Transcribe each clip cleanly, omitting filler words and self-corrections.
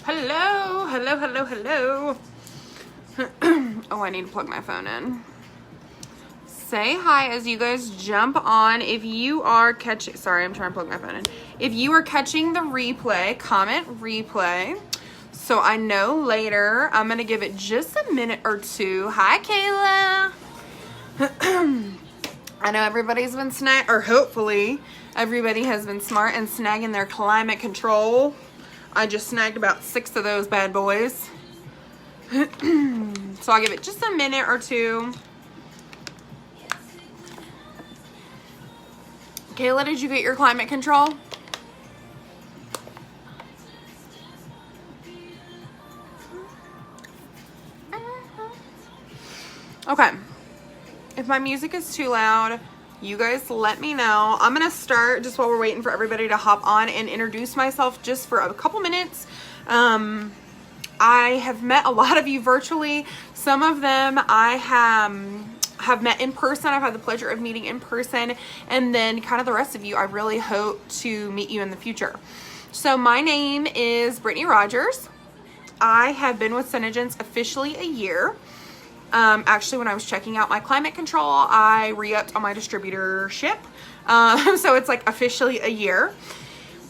Hello, hello, hello, hello. Oh, I need to plug my phone in. Say hi as you guys jump on. If you are catching, sorry, I'm trying to plug my phone in. If you are catching the replay, comment replay. So I know later. I'm going to give it just a minute or two. Hi, Kayla. I know everybody's been or hopefully everybody has been smart and snagging their climate control. I just snagged about 6 of those bad boys. So I'll give it just a minute or two. Kayla, did you get your climate control? Okay. If my music is too loud, you guys let me know. I'm going to start just while we're waiting for everybody to hop on and introduce myself just for a couple minutes. I have met a lot of you virtually. Some of them I have met in person. I've had the pleasure of meeting in person. And then kind of the rest of you, I really hope to meet you in the future. So my name is Brittany Rogers. I have been with SeneGence officially a year. Actually, when I was checking out my climate control, I re-upped on my distributorship. So it's like officially a year.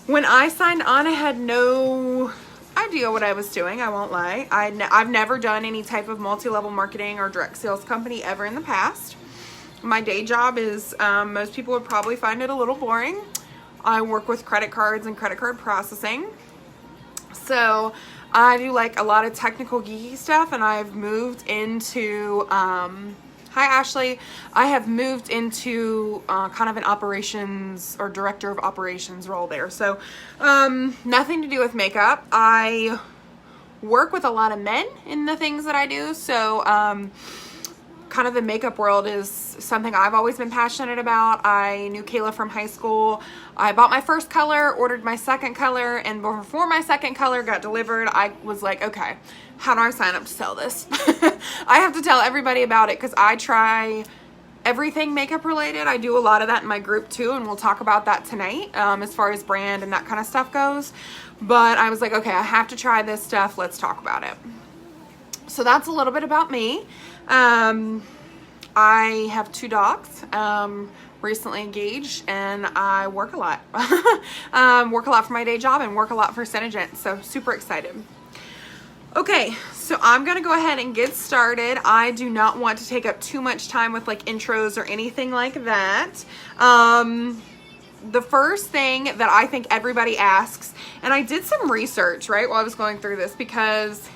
When I signed on, I had no idea what I was doing. I won't lie. I've never done any type of multi-level marketing or direct sales company ever in the past. My day job is, most people would probably find it a little boring. I work with credit cards and credit card processing. So I do like a lot of technical geeky stuff, and I've moved into, hi Ashley, I have moved into kind of an operations or director of operations role there. So nothing to do with makeup. I work with a lot of men in the things that I do. So kind of the makeup world is something I've always been passionate about. I knew Kayla from high school. I bought my first color, ordered my second color, and before my second color got delivered, I was like, okay, how do I sign up to sell this? I have to tell everybody about it because I try everything makeup related. I do a lot of that in my group too, and we'll talk about that tonight as far as brand and that kind of stuff goes. But I was like, okay, I have to try this stuff. Let's talk about it. So that's a little bit about me. I have 2 dogs, recently engaged, and I work a lot. Work a lot for my day job and work a lot for SeneGence, so super excited. Okay, so I'm going to go ahead and get started. I do not want to take up too much time with like intros or anything like that. The first thing that I think everybody asks, and I did some research, right, while I was going through this, because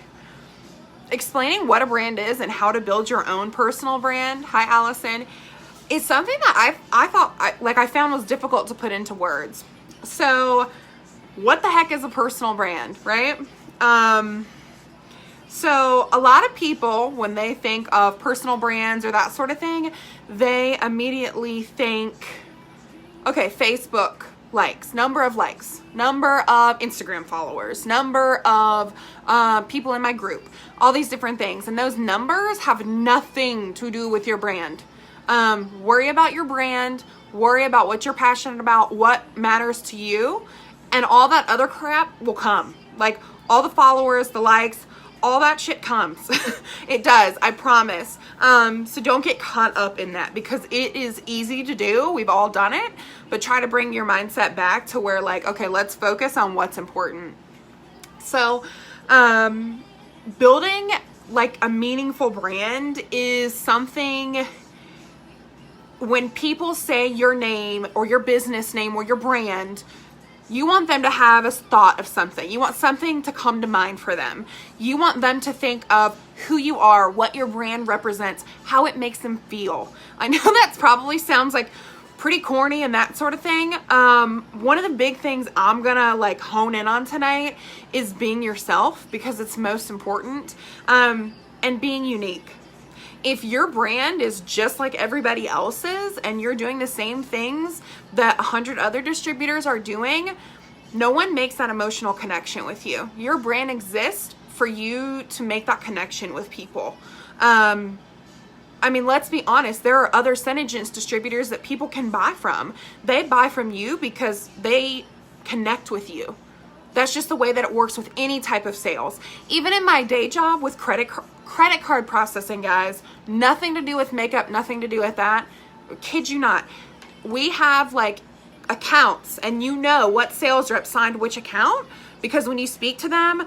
explaining what a brand is and how to build your own personal brand, hi Allison, is something that I found was difficult to put into words. So what the heck is a personal brand, right? So a lot of people, when they think of personal brands or that sort of thing, they immediately think, okay, Facebook likes, number of Instagram followers, number of people in my group, all these different things. And those numbers have nothing to do with your brand. Worry about your brand, worry about what you're passionate about, what matters to you, and all that other crap will come. Like all the followers, the likes, all that shit comes. It does, I promise. So don't get caught up in that because it is easy to do. We've all done it, but try to bring your mindset back to where like, okay, let's focus on what's important. So, building like a meaningful brand is something. When people say your name or your business name or your brand, you want them to have a thought of something. You want something to come to mind for them. You want them to think of who you are, what your brand represents, how it makes them feel. I know that probably sounds like pretty corny and that sort of thing. One of the big things I'm gonna like hone in on tonight is being yourself, because it's most important, and being unique. If your brand is just like everybody else's and you're doing the same things that 100 other distributors are doing, no one makes that emotional connection with you. Your brand exists for you to make that connection with people. I mean, let's be honest, there are other SeneGence distributors that people can buy from. They buy from you because they connect with you. That's just the way that it works with any type of sales. Even in my day job with credit card processing, guys, nothing to do with makeup, nothing to do with that. Kid you not. We have like accounts, and you know what sales rep signed which account, because when you speak to them,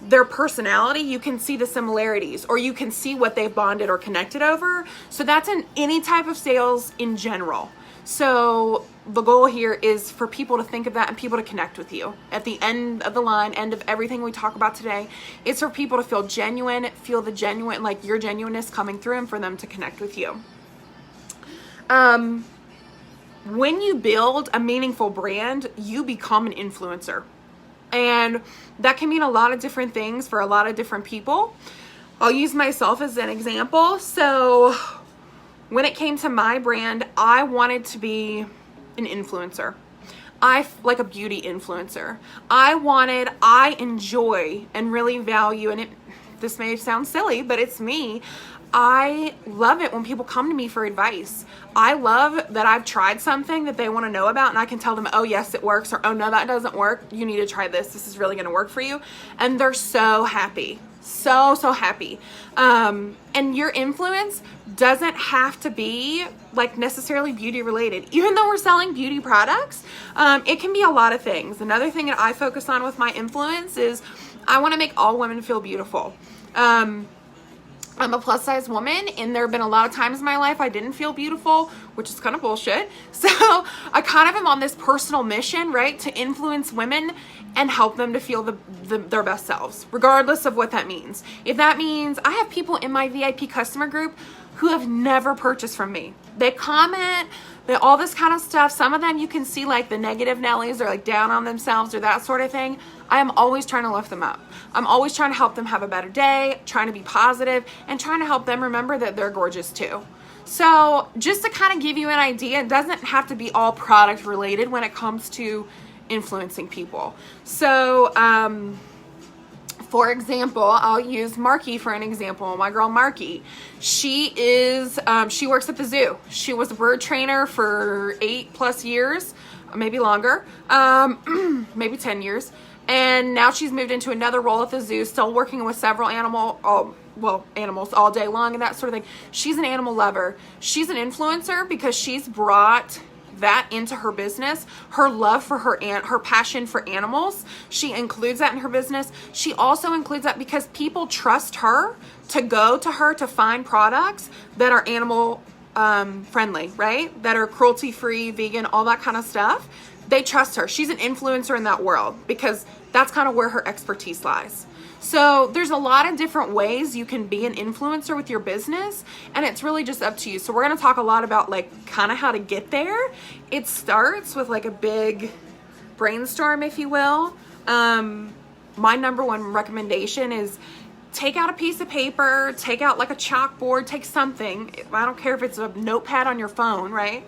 their personality, you can see the similarities, or you can see what they've bonded or connected over. So that's in any type of sales in general. So the goal here is for people to think of that and people to connect with you. At the end of the line, end of everything we talk about today, it's for people to feel genuine, feel the genuine, like your genuineness coming through, and for them to connect with you. When you build a meaningful brand, you become an influencer. And that can mean a lot of different things for a lot of different people. I'll use myself as an example. So when it came to my brand, I wanted to be an influencer. Like a beauty influencer. I enjoy and really value, and this may sound silly, but it's me. I love it when people come to me for advice. I love that I've tried something that they want to know about, and I can tell them, oh yes, it works, or oh no, that doesn't work. You need to try this. This is really going to work for you. And they're so happy. So happy. And your influence doesn't have to be like necessarily beauty related. Even though we're selling beauty products, it can be a lot of things. Another thing that I focus on with my influence is I want to make all women feel beautiful. I'm a plus size woman, and there have been a lot of times in my life I didn't feel beautiful, which is kind of bullshit. So I kind of am on this personal mission, right, to influence women and help them to feel their best selves, regardless of what that means. If that means I have people in my VIP customer group who have never purchased from me. They comment, all this kind of stuff. Some of them you can see like the negative Nellies, or like down on themselves or that sort of thing. I am always trying to lift them up. I'm always trying to help them have a better day, trying to be positive, and trying to help them remember that they're gorgeous too. So just to kind of give you an idea, it doesn't have to be all product related when it comes to influencing people. So, for example, I'll use Marky for an example. My girl Marky, she works at the zoo. She was a bird trainer for 8+ years, maybe longer, maybe 10 years. And now she's moved into another role at the zoo, still working with several animals all day long and that sort of thing. She's an animal lover. She's an influencer because she's brought that into her business. Her love for her passion for animals, she includes that in her business. She also includes that because people trust her to go to her to find products that are animal friendly, right? That are cruelty free, vegan, all that kind of stuff. They trust her. She's an influencer in that world because that's kind of where her expertise lies. So there's a lot of different ways you can be an influencer with your business, and it's really just up to you. So we're going to talk a lot about like kind of how to get there. It starts with like a big brainstorm, if you will. My number one recommendation is take out a piece of paper, take out like a chalkboard, take something. I don't care if it's a notepad on your phone, right?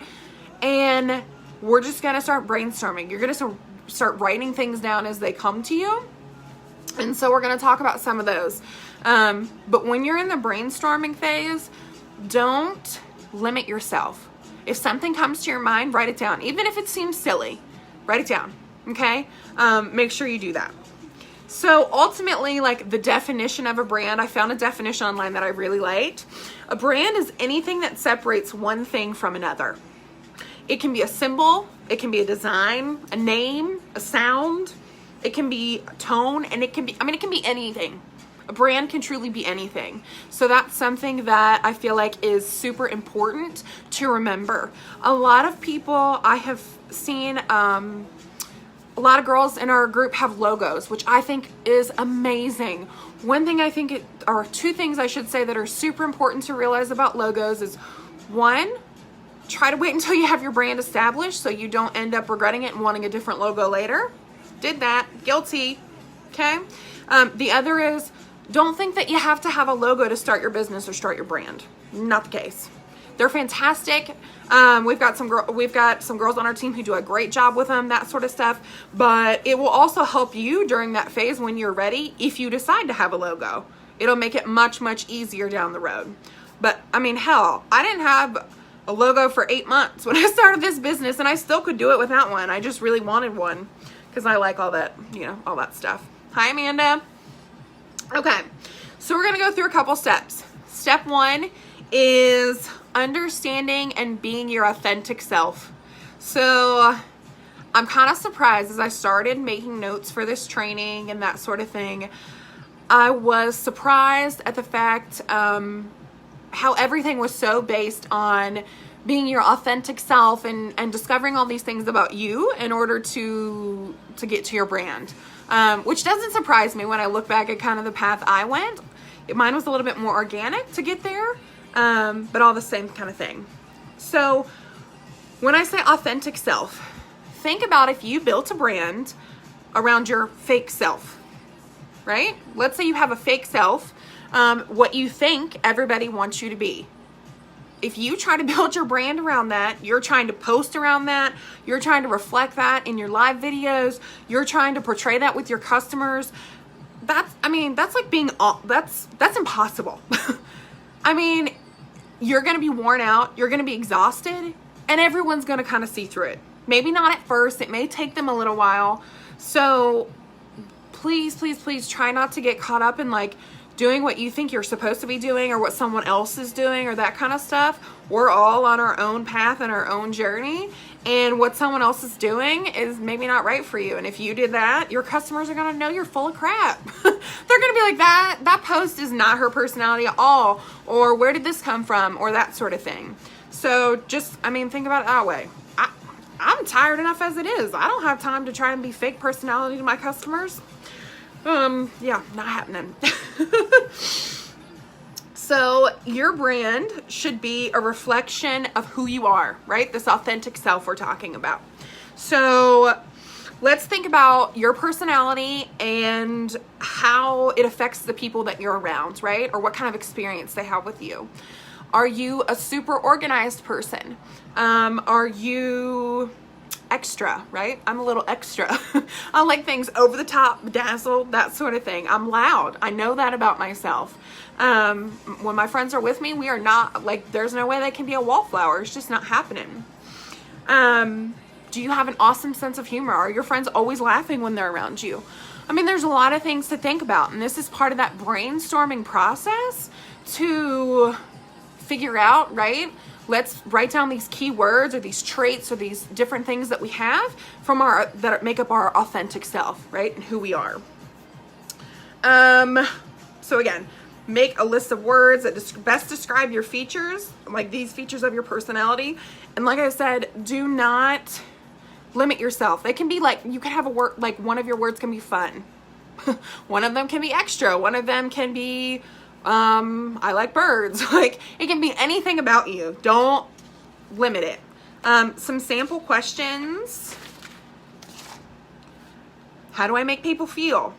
And we're just going to start brainstorming. You're going to start writing things down as they come to you. And so we're going to talk about some of those. But when you're in the brainstorming phase, don't limit yourself. If something comes to your mind, write it down. Even if it seems silly, write it down. Okay? Make sure you do that. So ultimately, like the definition of a brand, I found a definition online that I really liked. A brand is anything that separates one thing from another. It can be a symbol, it can be a design, a name, a sound, it can be a tone, and it can be anything. A brand can truly be anything. So that's something that I feel like is super important to remember. A lot of people I have seen, a lot of girls in our group have logos, which I think is amazing. One thing I think, or two things I should say that are super important to realize about logos is, one, try to wait until you have your brand established so you don't end up regretting it and wanting a different logo later. Did that. Guilty. Okay? The other is, don't think that you have to have a logo to start your business or start your brand. Not the case. They're fantastic. We've got some girls on our team who do a great job with them, that sort of stuff. But it will also help you during that phase when you're ready if you decide to have a logo. It'll make it much, much easier down the road. But, I mean, hell, I didn't have a logo for 8 months when I started this business, and I still could do it without one. I just really wanted one because I like all that, you know, all that stuff. Hi, Amanda. Okay, so we're gonna go through a couple steps. Step one is understanding and being your authentic self. So I'm kind of surprised as I started making notes for this training and that sort of thing. I was surprised at the fact how everything was so based on being your authentic self and discovering all these things about you in order to get to your brand, which doesn't surprise me when I look back at kind of the path I went. Mine was a little bit more organic to get there, but all the same kind of thing. So when I say authentic self, think about if you built a brand around your fake self, right? Let's say you have a fake self, what you think everybody wants you to be. If you try to build your brand around that, you're trying to post around that, you're trying to reflect that in your live videos, you're trying to portray that with your customers, that's like being, that's impossible. I mean, you're going to be worn out, you're going to be exhausted, and everyone's going to kind of see through it. Maybe not at first, it may take them a little while. So please, please, please try not to get caught up in like doing what you think you're supposed to be doing or what someone else is doing or that kind of stuff. We're all on our own path and our own journey, and what someone else is doing is maybe not right for you. And if you did that, your customers are going to know you're full of crap. They're going to be like, that post is not her personality at all, or where did this come from, or that sort of thing. So just, think about it that way. I'm tired enough as it is. I don't have time to try and be fake personality to my customers. Yeah, not happening. So your brand should be a reflection of who you are, right? This authentic self we're talking about. So let's think about your personality and how it affects the people that you're around, right? Or what kind of experience they have with you. Are you a super organized person? Are you extra, right? I'm a little extra. I like things over the top, bedazzled, that sort of thing. I'm loud. I know that about myself. When my friends are with me, we are not, like, there's no way they can be a wallflower. It's just not happening. Do you have an awesome sense of humor? Are your friends always laughing when they're around you? There's a lot of things to think about, and this is part of that brainstorming process to figure out, right? Let's write down these keywords or these traits or these different things that we have from that make up our authentic self, right? And who we are. So again, make a list of words that best describe your features, like these features of your personality. And like I said, do not limit yourself. They can be like, you can have a word, like one of your words can be fun. One of them can be extra. One of them can be, I like birds. Like, it can be anything about you. Don't limit it. Some sample questions. How do I make people feel?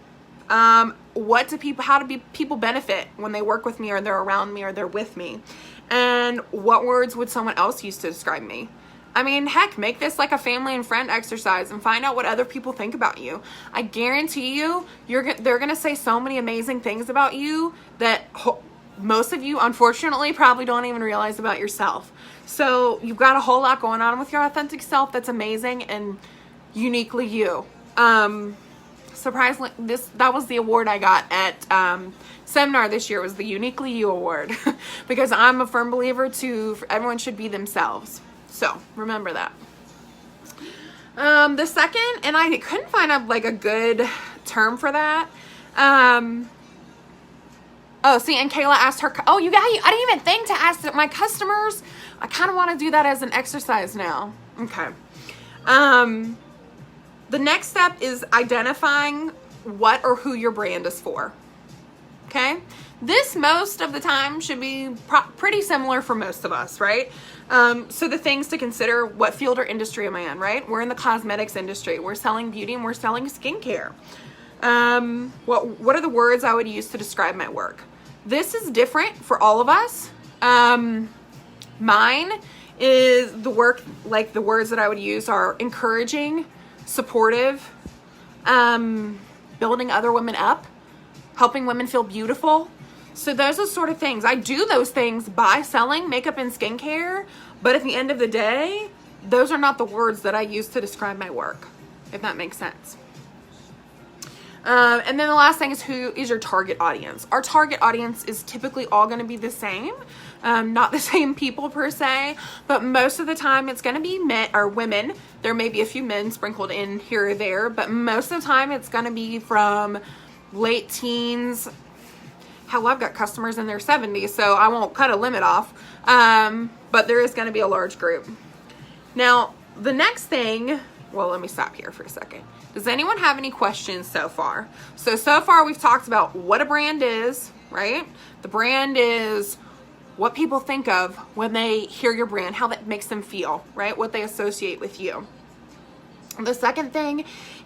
How do people benefit when they work with me or they're around me or they're with me? And what words would someone else use to describe me? Heck, make this like a family and friend exercise and find out what other people think about you. I guarantee you, they're going to say so many amazing things about you that most of you, unfortunately, probably don't even realize about yourself. So you've got a whole lot going on with your authentic self that's amazing and uniquely you. Surprisingly, that was the award I got at seminar this year, was the Uniquely You Award. Because I'm a firm believer everyone should be themselves. So remember that. The second, and I couldn't find a good term for that. And Kayla asked her, I didn't even think to ask my customers. I kind of want to do that as an exercise now. Okay. The next step is identifying what or who your brand is for. Okay. This most of the time should be pretty similar for most of us, right? So the things to consider, what field or industry am I in, right? We're in the cosmetics industry. We're selling beauty and we're selling skincare. What are the words I would use to describe my work? This is different for all of us. Mine is the words that I would use are encouraging, supportive, building other women up, helping women feel beautiful. So those are sort of things. I do those things by selling makeup and skincare, but at the end of the day, those are not the words that I use to describe my work, if that makes sense. And then the last thing is, who is your target audience? Our target audience is typically all going to be the same. Not the same people per se, but most of the time it's going to be men or women. There may be a few men sprinkled in here or there, but most of the time it's going to be from late teens. Hell, I've got customers in their 70s, so I won't cut a limit off. But there is going to be a large group. Now, the next thing, well, let me stop here for a second. Does anyone have any questions so far? So far we've talked about what a brand is, right? The brand is what people think of when they hear your brand, how that makes them feel, right? What they associate with you. The second thing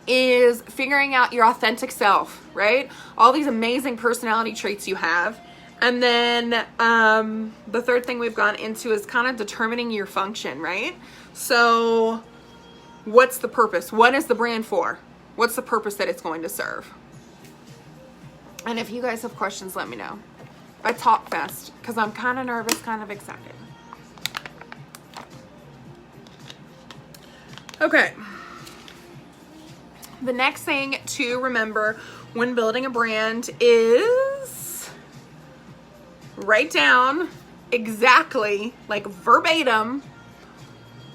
is figuring out your authentic self, right? All these amazing personality traits you have. And then the third thing we've gone into is kind of determining your function, right? So what's the purpose? What is the brand for? What's the purpose that it's going to serve? And if you guys have questions, let me know. I talk fast because I'm kind of nervous, kind of excited. Okay. The next thing to remember when building a brand is write down exactly, like verbatim,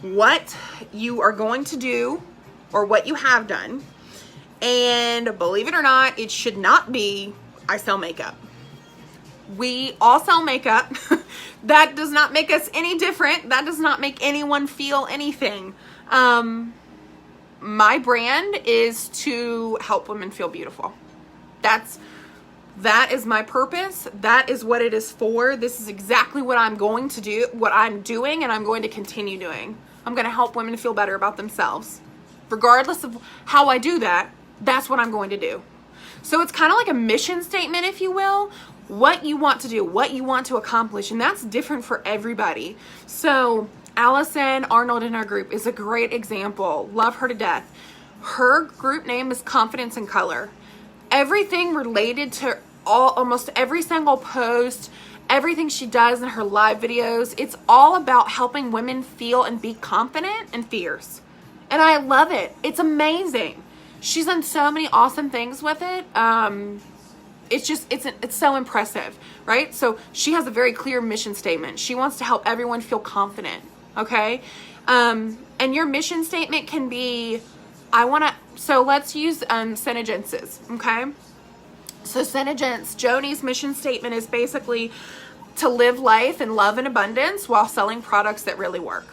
what you are going to do or what you have done. And believe it or not, it should not be, I sell makeup. We all sell makeup. That does not make us any different. That does not make anyone feel anything. My brand is to help women feel beautiful. That is my purpose. That is what it is for. This is exactly what I'm going to do, what I'm doing, and I'm going to continue doing. I'm going to help women feel better about themselves. Regardless of how I do that, that's what I'm going to do. So it's kind of like a mission statement, if you will, what you want to do, what you want to accomplish, and that's different for everybody. So Allison Arnold in our group is a great example. Love her to death. Her group name is Confidence in Color. Everything related to almost every single post, everything she does in her live videos, it's all about helping women feel and be confident and fierce. And I love it. It's amazing. She's done so many awesome things with it. It's so impressive, right? So she has a very clear mission statement. She wants to help everyone feel confident, okay? And your mission statement can be, so let's use SeneGence's, okay? So SeneGence, Joni's mission statement is basically to live life in love and abundance while selling products that really work,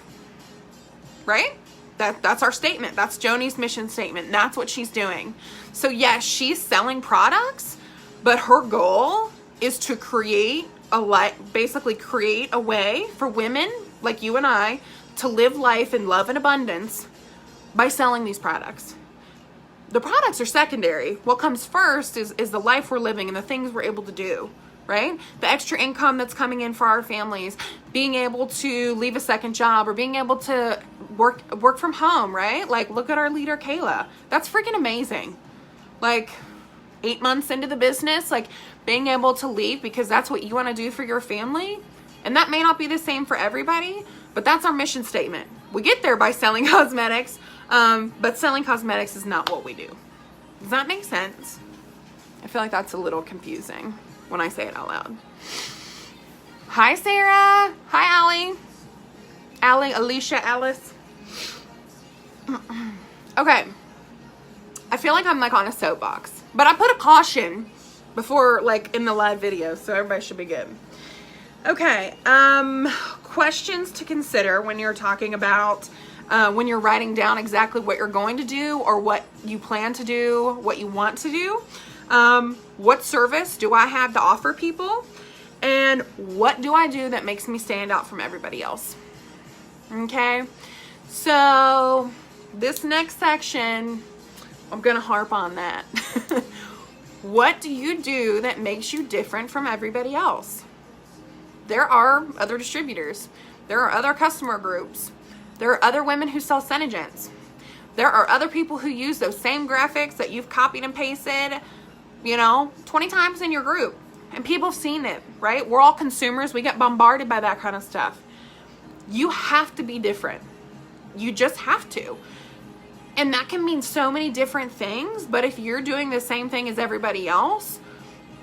right? That's our statement. That's Joni's mission statement. That's what she's doing. So yes, she's selling products, but her goal is to create basically create a way for women like you and I to live life in love and abundance by selling these products. The products are secondary. What comes first is the life we're living and the things we're able to do, right? The extra income that's coming in for our families, being able to leave a second job or being able to work from home, right? Like, look at our leader, Kayla. That's freaking amazing. Like, 8 months into the business, like being able to leave because that's what you want to do for your family. And that may not be the same for everybody, but that's our mission statement. We get there by selling cosmetics, but selling cosmetics is not what we do. Does that make sense? I feel like that's a little confusing when I say it out loud. Hi, Sarah. Hi, Allie, Alicia, Alice. Okay. I feel like I'm like on a soapbox, but I put a caution before, like in the live video, so everybody should be good. Okay. Questions to consider when you're talking about, when you're writing down exactly what you're going to do or what you plan to do, what you want to do. What service do I have to offer people? And what do I do that makes me stand out from everybody else? Okay. So this next section, I'm going to harp on that. What do you do that makes you different from everybody else? There are other distributors. There are other customer groups. There are other women who sell SeneGence. There are other people who use those same graphics that you've copied and pasted, 20 times in your group. And people have seen it, right? We're all consumers. We get bombarded by that kind of stuff. You have to be different. You just have to. And that can mean so many different things, but if you're doing the same thing as everybody else,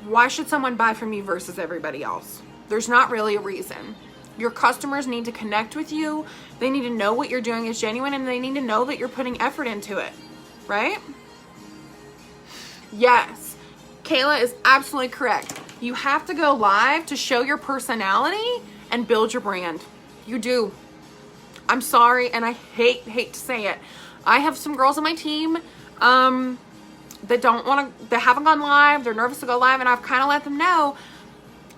why should someone buy from you versus everybody else? There's not really a reason. Your customers need to connect with you. They need to know what you're doing is genuine, and they need to know that you're putting effort into it, right? Yes, Kayla is absolutely correct. You have to go live to show your personality and build your brand. You do. I'm sorry, and I hate to say it. I have some girls on my team that don't want to, that haven't gone live. They're nervous to go live, and I've kind of let them know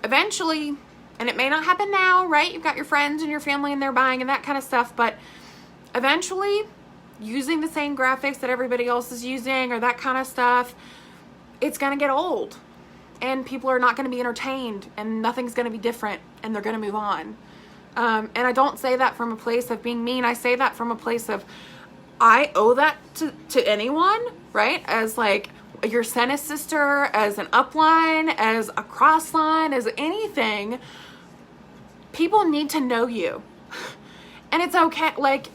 eventually, and it may not happen now, right? You've got your friends and your family and they're buying and that kind of stuff, but eventually using the same graphics that everybody else is using or that kind of stuff, it's going to get old, and people are not going to be entertained, and nothing's going to be different, and they're going to move on. And I don't say that from a place of being mean. I say that from a place of, I owe that to anyone, right? As like your Sena sister, as an upline, as a crossline, as anything. People need to know you. And it's okay, like,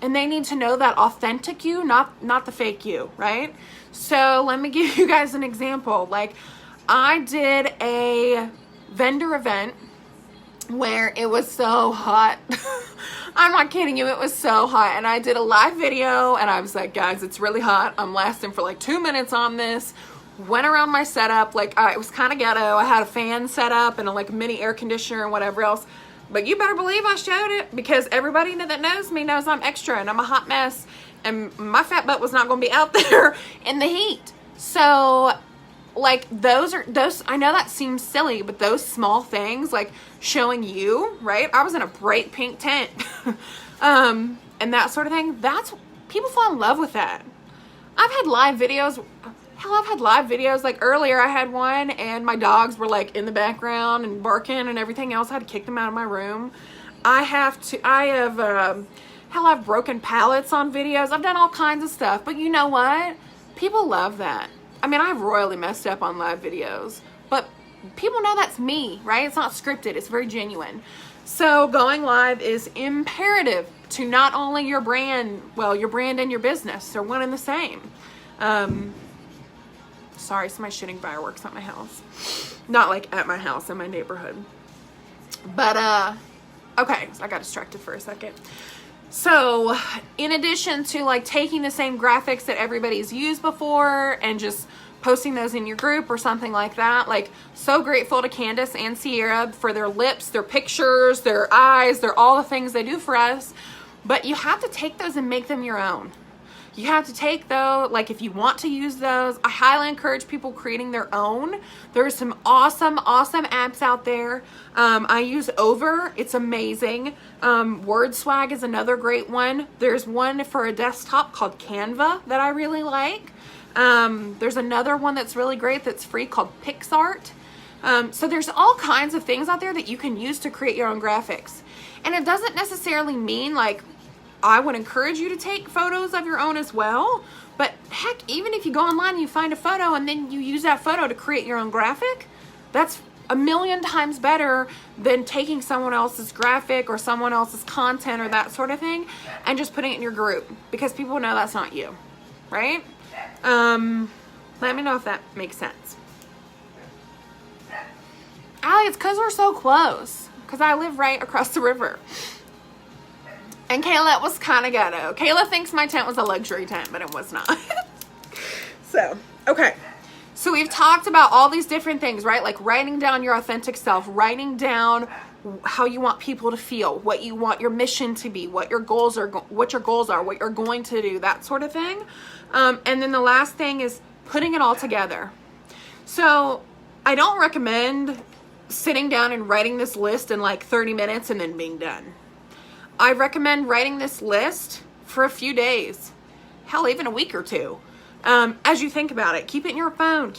and they need to know that authentic you, not the fake you, right? So let me give you guys an example. Like, I did a vendor event where it was so hot. I'm not kidding you, it was so hot. And I did a live video and I was like, guys, it's really hot. I'm lasting for like 2 minutes on this. Went around my setup, like it was kind of ghetto. I had a fan set up and a like mini air conditioner and whatever else. But you better believe I showed it, because everybody that knows me knows I'm extra and I'm a hot mess. And my fat butt was not going to be out there in the heat. So like those, I know that seems silly, but those small things, like showing you, right? I was in a bright pink tent, and that sort of thing. That's, people fall in love with that. I've had live videos. Hell, I've had live videos. Like earlier I had one and my dogs were like in the background and barking and everything else. I had to kick them out of my room. I've broken pallets on videos. I've done all kinds of stuff, but you know what? People love that. I mean, I've royally messed up on live videos, but people know that's me, right? It's not scripted. It's very genuine. So going live is imperative to not only your brand, well, your brand and your business. They're one and the same. Sorry, somebody's shooting fireworks at my house. Not like at my house, in my neighborhood. But, okay, so I got distracted for a second. So in addition to like taking the same graphics that everybody's used before and just posting those in your group or something like that, like so grateful to Candace and Sierra for their lips, their pictures, their eyes, they're all the things they do for us. But you have to take those and make them your own. You have to take those, like if you want to use those, I highly encourage people creating their own. There's some awesome apps out there. I use Over, it's amazing. Word Swag is another great one. There's one for a desktop called Canva that I really like. There's another one that's really great that's free called PixArt. So there's all kinds of things out there that you can use to create your own graphics. And it doesn't necessarily mean like, I would encourage you to take photos of your own as well. But heck, even if you go online and you find a photo and then you use that photo to create your own graphic, that's a million times better than taking someone else's graphic or someone else's content or that sort of thing and just putting it in your group, because people know that's not you, right? Let me know if that makes sense. Allie, it's because we're so close, because I live right across the river. And Kayla, it was kind of ghetto. Kayla thinks my tent was a luxury tent, but it was not. So, okay. So we've talked about all these different things, right? Like writing down your authentic self, writing down how you want people to feel, what you want your mission to be, what your goals are, what you're going to do, that sort of thing. And then the last thing is putting it all together. So I don't recommend sitting down and writing this list in like 30 minutes and then being done. I recommend writing this list for a few days, hell, even a week or two. As you think about it, keep it in your phone.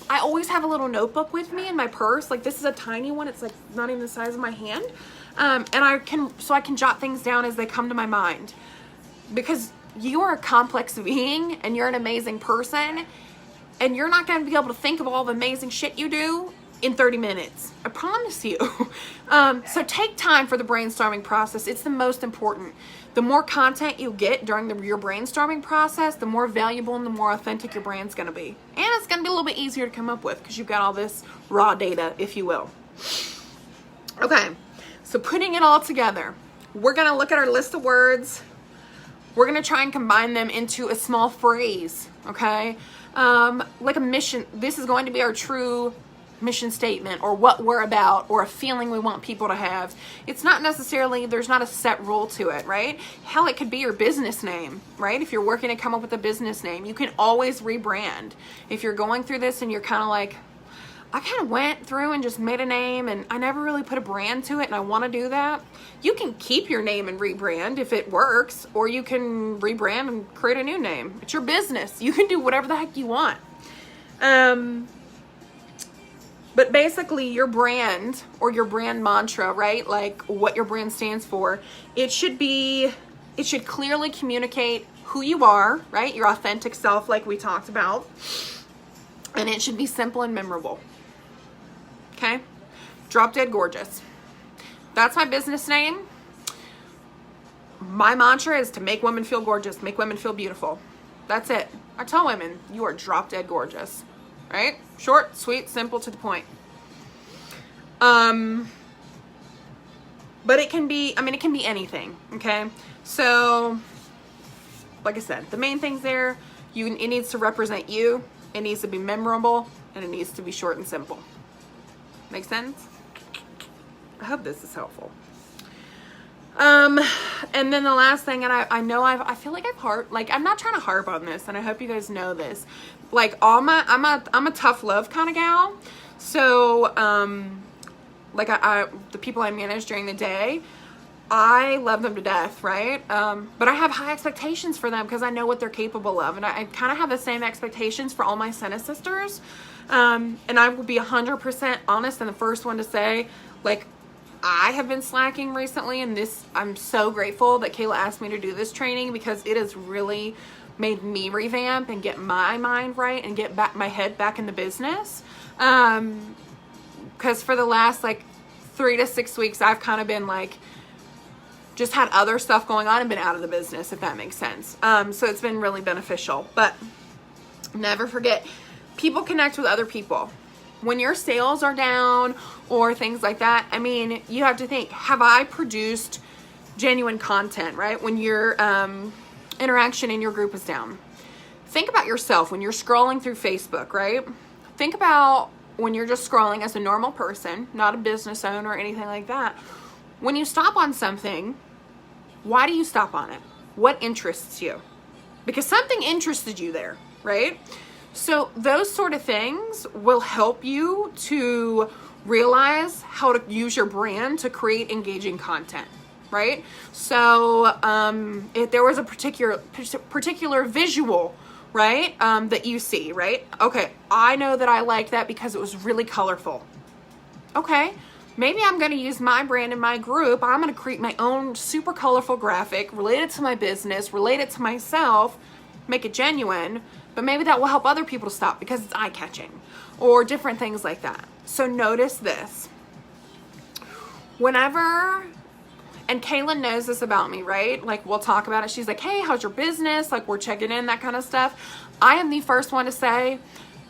I always have a little notebook with me in my purse. Like this is a tiny one. It's like not even the size of my hand. And I can jot things down as they come to my mind, because you are a complex being and you're an amazing person, and you're not going to be able to think of all the amazing shit you do in 30 minutes. I promise you. So take time for the brainstorming process. It's the most important. The more content you get during your brainstorming process, the more valuable and the more authentic your brand's going to be. And it's going to be a little bit easier to come up with because you've got all this raw data, if you will. Okay, so putting it all together, we're going to look at our list of words. We're going to try and combine them into a small phrase, okay? Like a mission. This is going to be our true mission statement, or what we're about, or a feeling we want people to have. It's not necessarily, there's not a set rule to it, right? Hell, it could be your business name, right? If you're working to come up with a business name, you can always rebrand. If you're going through this and you're kind of like, I kind of went through and just made a name and I never really put a brand to it and I want to do that, you can keep your name and rebrand if it works, or you can rebrand and create a new name. It's your business. You can do whatever the heck you want. But basically your brand or your brand mantra, right? Like what your brand stands for, it should clearly communicate who you are, right? Your authentic self, like we talked about. And it should be simple and memorable. Okay? Drop Dead Gorgeous. That's my business name. My mantra is to make women feel gorgeous, make women feel beautiful. That's it. I tell women, you are drop dead gorgeous. Right? Short, sweet, simple, to the point. But it can be, it can be anything, okay? So, like I said, the main things there, it needs to represent you, it needs to be memorable, and it needs to be short and simple. Make sense? I hope this is helpful. And then the last thing, and I feel like I'm not trying to harp on this, and I hope you guys know this. Like I'm a tough love kind of gal. So, the people I manage during the day, I love them to death, right? But I have high expectations for them because I know what they're capable of. And I kind of have the same expectations for all my Sena sisters. And I will be 100% honest and the first one to say, like, I have been slacking recently, and I'm so grateful that Kayla asked me to do this training because it has really made me revamp and get my mind right and get my head back in the business. Because for the last 3 to 6 weeks, I've kind of been just had other stuff going on and been out of the business, if that makes sense. So it's been really beneficial. But never forget, people connect with other people. When your sales are down or things like that, you have to think, have I produced genuine content, right? When your interaction in your group is down. Think about yourself when you're scrolling through Facebook, right? Think about when you're just scrolling as a normal person, not a business owner or anything like that. When you stop on something, why do you stop on it? What interests you? Because something interested you there, right? So those sort of things will help you to realize how to use your brand to create engaging content, right? So if there was a particular visual, right, that you see, right? Okay, I know that I liked that because it was really colorful. Okay, maybe I'm going to use my brand in my group. I'm going to create my own super colorful graphic related to my business, related to myself, make it genuine. But maybe that will help other people to stop because it's eye-catching or different things like that. So notice this. Whenever, and Kaylin knows this about me, right? We'll talk about it. She's like, hey, how's your business? We're checking in, that kind of stuff. I am the first one to say,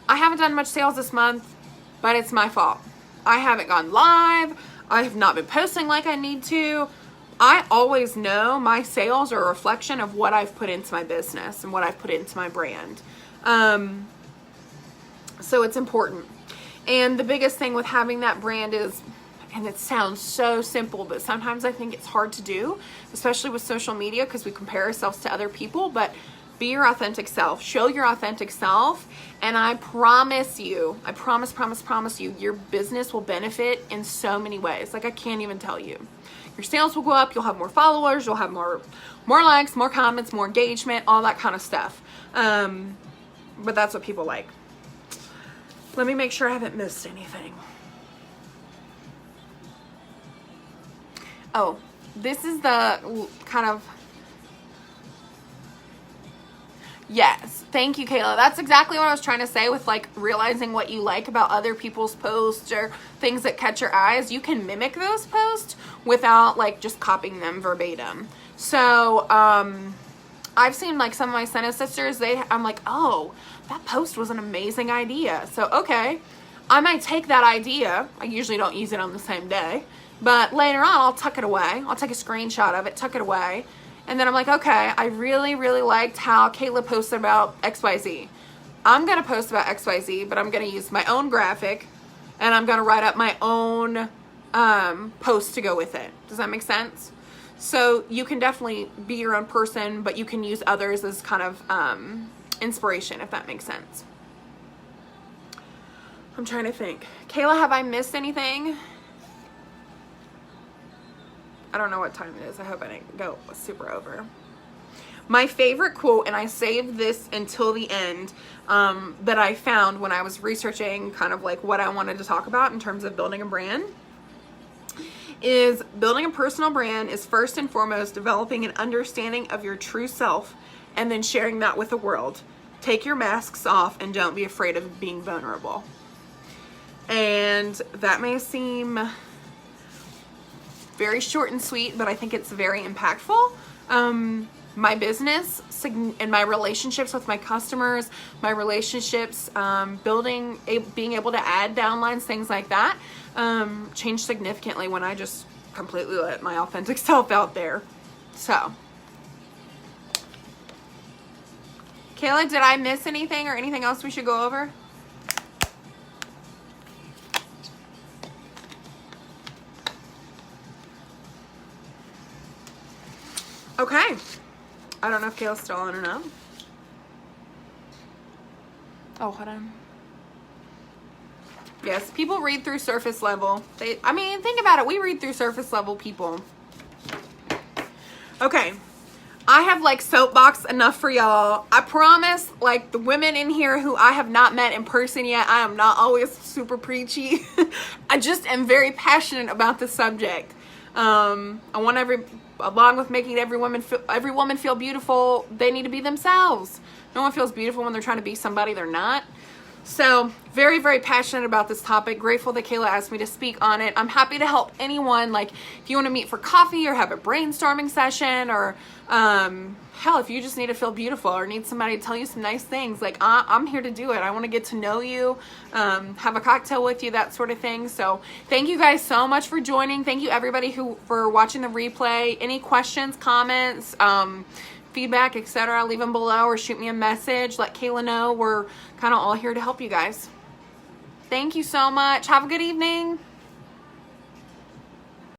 I haven't done much sales this month, but it's my fault. I haven't gone live. I have not been posting like I need to. I always know my sales are a reflection of what I've put into my business and what I've put into my brand. So it's important. And the biggest thing with having that brand is, and it sounds so simple, but sometimes I think it's hard to do, especially with social media because we compare ourselves to other people, but be your authentic self, show your authentic self. And I promise you, I promise you, your business will benefit in so many ways. I can't even tell you. Your sales will go up, you'll have more followers, you'll have more likes, more comments, more engagement, all that kind of stuff. But that's what people like. Let me make sure I haven't missed anything. Oh, this is the kind of, Yes. Thank you, Kayla. That's exactly what I was trying to say with like realizing what you like about other people's posts or things that catch your eyes. You can mimic those posts without like just copying them verbatim. So, I've seen like some of my Sena sisters, I'm like, oh, that post was an amazing idea. So, okay, I might take that idea. I usually don't use it on the same day, but later on I'll tuck it away. I'll take a screenshot of it, tuck it away. And then I'm like, okay, I really, really liked how Kayla posted about XYZ. I'm going to post about XYZ, but I'm going to use my own graphic and I'm going to write up my own post to go with it. Does that make sense? So you can definitely be your own person, but you can use others as kind of inspiration, if that makes sense. I'm trying to think. Kayla, have I missed anything? I don't know what time it is. I hope I didn't go super over. My favorite quote, and I saved this until the end, that I found when I was researching kind of like what I wanted to talk about in terms of building a brand, is building a personal brand is first and foremost developing an understanding of your true self and then sharing that with the world. Take your masks off and don't be afraid of being vulnerable. And that may seem very short and sweet, but I think it's very impactful. My business and my relationships with my customers, my relationships, being able to add downlines, things like that, changed significantly when I just completely let my authentic self out there. So, Kayla, did I miss anything or anything else we should go over? Okay. I don't know if Kayla's still on or not. Oh, hold on. Yes, people read through surface level. I mean, think about it. We read through surface level people. Okay. I have like soapbox enough for y'all. I promise, like the women in here who I have not met in person yet, I am not always super preachy. I just am very passionate about the subject. I want along with making every woman feel beautiful, they need to be themselves. No one feels beautiful when they're trying to be somebody they're not. So very, very passionate about this topic. Grateful that Kayla asked me to speak on it. I'm happy to help anyone. Like if you want to meet for coffee or have a brainstorming session, or hell, if you just need to feel beautiful or need somebody to tell you some nice things, like I'm here to do it. I want to get to know you, have a cocktail with you, that sort of thing. So thank you guys so much for joining. Thank you everybody for watching the replay. Any questions, comments, feedback, etc., leave them below or shoot me a message. Let Kayla know. We're kind of all here to help you guys. Thank you so much. Have a good evening.